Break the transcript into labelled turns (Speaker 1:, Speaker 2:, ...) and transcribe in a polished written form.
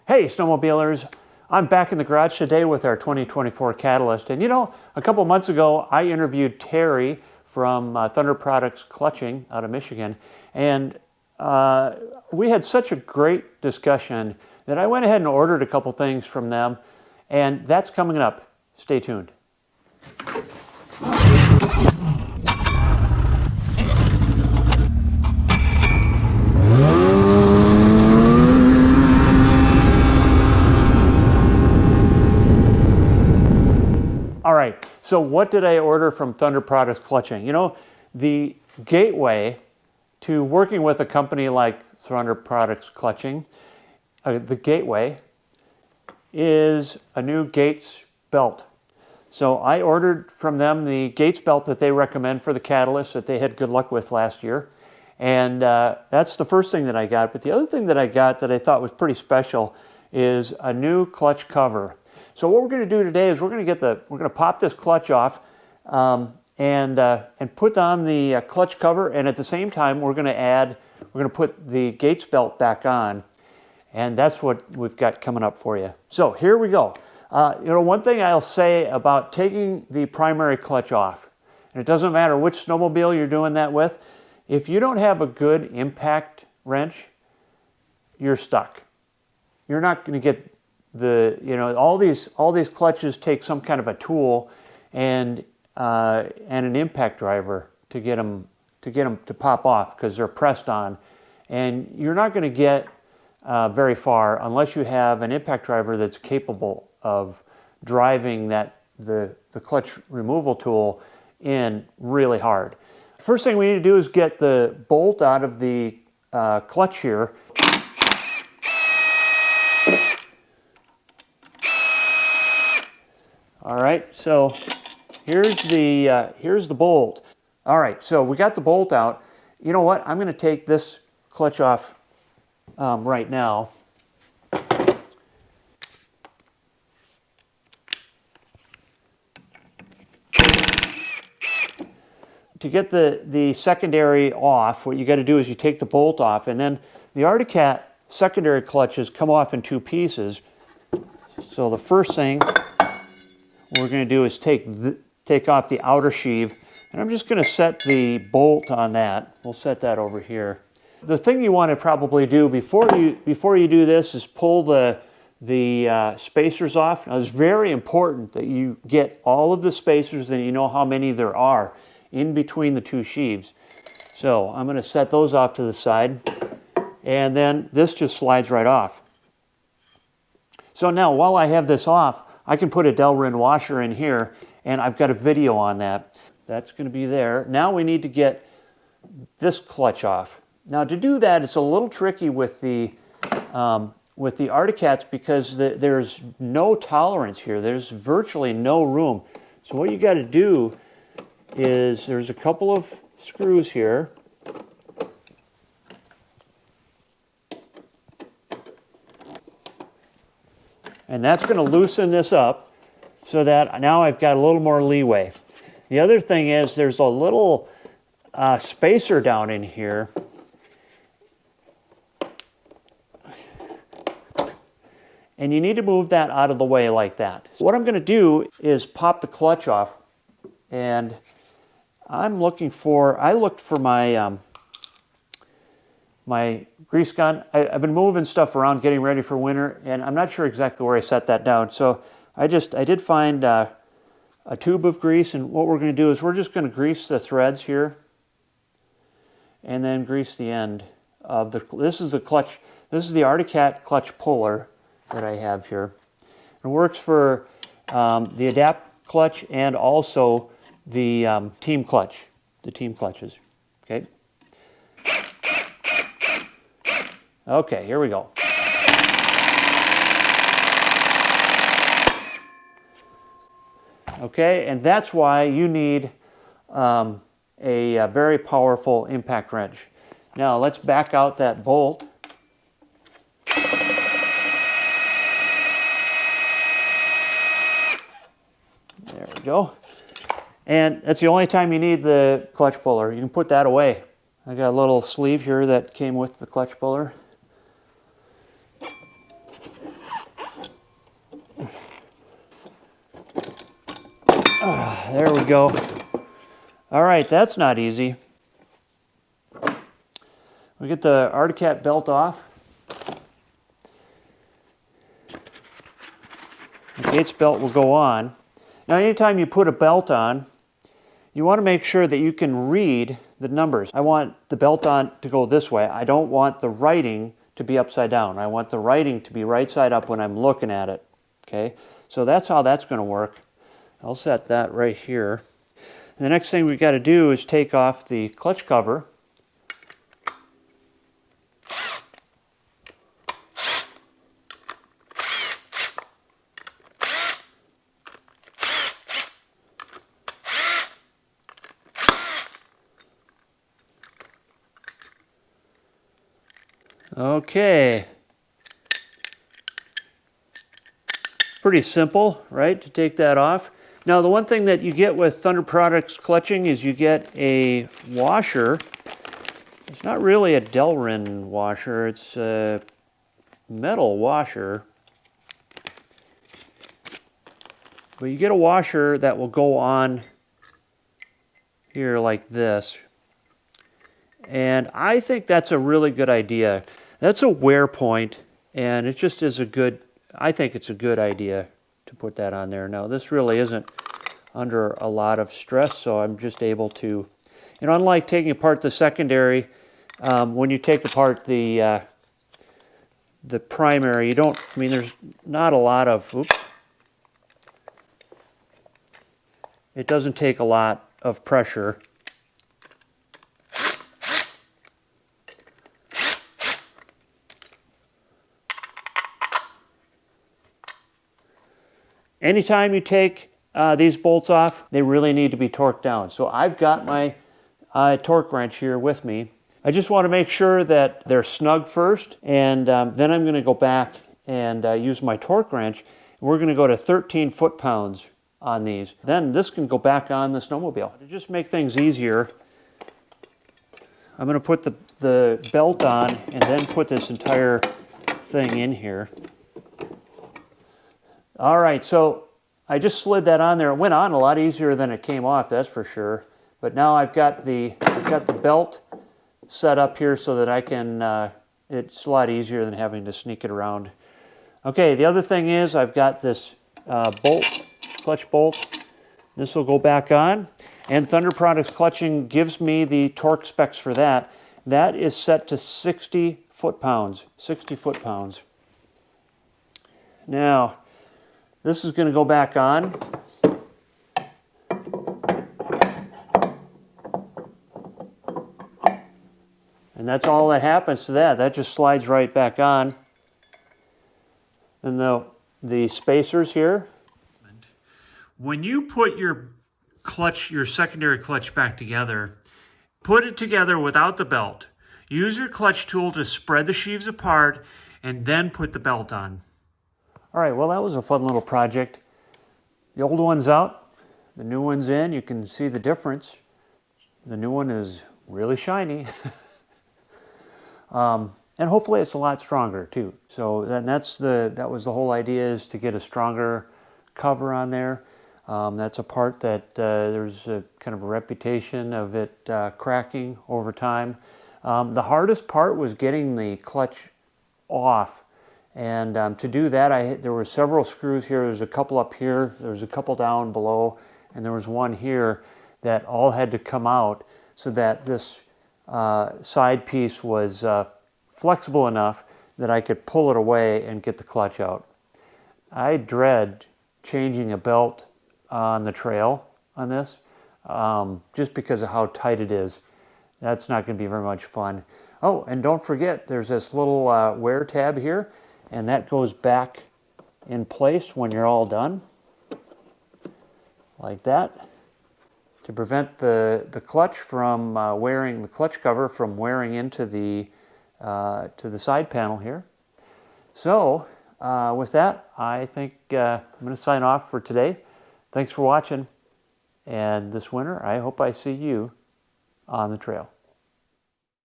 Speaker 1: Hey snowmobilers, I'm back in the garage today with our 2024 Catalyst. And you know, a couple months ago I interviewed Terry from Thunder Products Clutching out of Michigan, and we had such a great discussion that I went ahead and ordered a couple things from them, and that's coming up. Stay tuned. All right, so what did I order from Thunder Products Clutching? You know, the gateway to working with a company like Thunder Products Clutching, the gateway is a new Gates belt. So I ordered from them the Gates belt that they recommend for the Catalyst that they had good luck with last year. And that's the first thing that I got. But the other thing that I got that I thought was pretty special is a new clutch cover. So what we're going to do today is we're going to pop this clutch off and put on the clutch cover, and at the same time we're going to put the Gates belt back on, and that's what we've got coming up for you. So here we go. You know, one thing I'll say about taking the primary clutch off, and it doesn't matter which snowmobile you're doing that with, if you don't have a good impact wrench, you're stuck. You're not going to get all these clutches take some kind of a tool and an impact driver to get them to pop off because they're pressed on, and you're not going to get very far unless you have an impact driver that's capable of driving the clutch removal tool in really hard. First thing we need to do is get the bolt out of the clutch here. All right, so here's the bolt. All right, so we got the bolt out. You know what? I'm going to take this clutch off right now. To get the secondary off, what you got to do is you take the bolt off, and then the Arctic Cat secondary clutches come off in two pieces. So the first thing we're going to do is take off the outer sheave, and I'm just going to set the bolt on that. We'll set that over here. The thing you want to probably do before you do this is pull the spacers off. Now, it's very important that you get all of the spacers and you know how many there are in between the two sheaves. So I'm going to set those off to the side, and then this just slides right off. So now while I have this off, I can put a Delrin washer in here, and I've got a video on that. That's going to be there. Now we need to get this clutch off. Now to do that, it's a little tricky with the Arctic Cats because there's no tolerance here. There's virtually no room. So what you got to do is there's a couple of screws here. And that's going to loosen this up so that now I've got a little more leeway. The other thing is there's a little spacer down in here. And you need to move that out of the way like that. So what I'm going to do is pop the clutch off, and I looked for my my grease gun. I've been moving stuff around getting ready for winter, and I'm not sure exactly where I set that down. So I did find a tube of grease, and what we're going to do is we're just going to grease the threads here and then grease the end of this is the clutch. This is the Arctic Cat clutch puller that I have here. It works for the adapt clutch and also the team clutch, the team clutches. Okay. Okay, here we go. Okay, and that's why you need a very powerful impact wrench. Now let's back out that bolt. There we go. And that's the only time you need the clutch puller. You can put that away. I got a little sleeve here that came with the clutch puller. There we go. All right, that's not easy. We get the Articat belt off. The Gates belt will go on. Now, anytime you put a belt on, you want to make sure that you can read the numbers. I want the belt on to go this way. I don't want the writing to be upside down. I want the writing to be right side up when I'm looking at it. Okay, so that's how that's going to work. I'll set that right here. And the next thing we've got to do is take off the clutch cover. Okay. Pretty simple, right, to take that off. Now, the one thing that you get with Thunder Products clutching is you get a washer. It's not really a Delrin washer, it's a metal washer. But you get a washer that will go on here like this. And I think that's a really good idea. That's a wear point, and it just is a good, I think it's a good idea to put that on there. Now, this really isn't under a lot of stress, so I'm just able to, unlike taking apart the secondary, when you take apart the primary, you don't, there's not a lot of, oops, it doesn't take a lot of pressure. Anytime you take these bolts off, they really need to be torqued down. So I've got my torque wrench here with me. I just want to make sure that they're snug first, and then I'm going to go back and use my torque wrench. We're going to go to 13 foot-pounds on these. Then this can go back on the snowmobile. To just make things easier, I'm going to put the belt on and then put this entire thing in here. All right, so I just slid that on there. It went on a lot easier than it came off, that's for sure. But now I've got the belt set up here so that I can, it's a lot easier than having to sneak it around. Okay, the other thing is I've got this bolt, clutch bolt. This will go back on. And Thunder Products clutching gives me the torque specs for that. That is set to 60 foot-pounds, 60 foot-pounds. Now, this is going to go back on. And that's all that happens to that. That just slides right back on. And the spacers here. When you put your clutch, your secondary clutch back together, put it together without the belt. Use your clutch tool to spread the sheaves apart and then put the belt on. All right, well, that was a fun little project. The old one's out, the new one's in. You can see the difference. The new one is really shiny. And hopefully it's a lot stronger too. So that was the whole idea, is to get a stronger cover on there. That's a part that there's a kind of a reputation of it cracking over time. The hardest part was getting the clutch off. And to do that, there were several screws here. There's a couple up here, there was a couple down below, and there was one here that all had to come out so that this side piece was flexible enough that I could pull it away and get the clutch out. I dread changing a belt on the trail on this, just because of how tight it is. That's not going to be very much fun. Oh, and don't forget, there's this little wear tab here, and that goes back in place when you're all done, like that, to prevent the clutch from wearing, the clutch cover from wearing into the to the side panel here. So with that, I think I'm going to sign off for today. Thanks for watching, and this winter I hope I see you on the trail.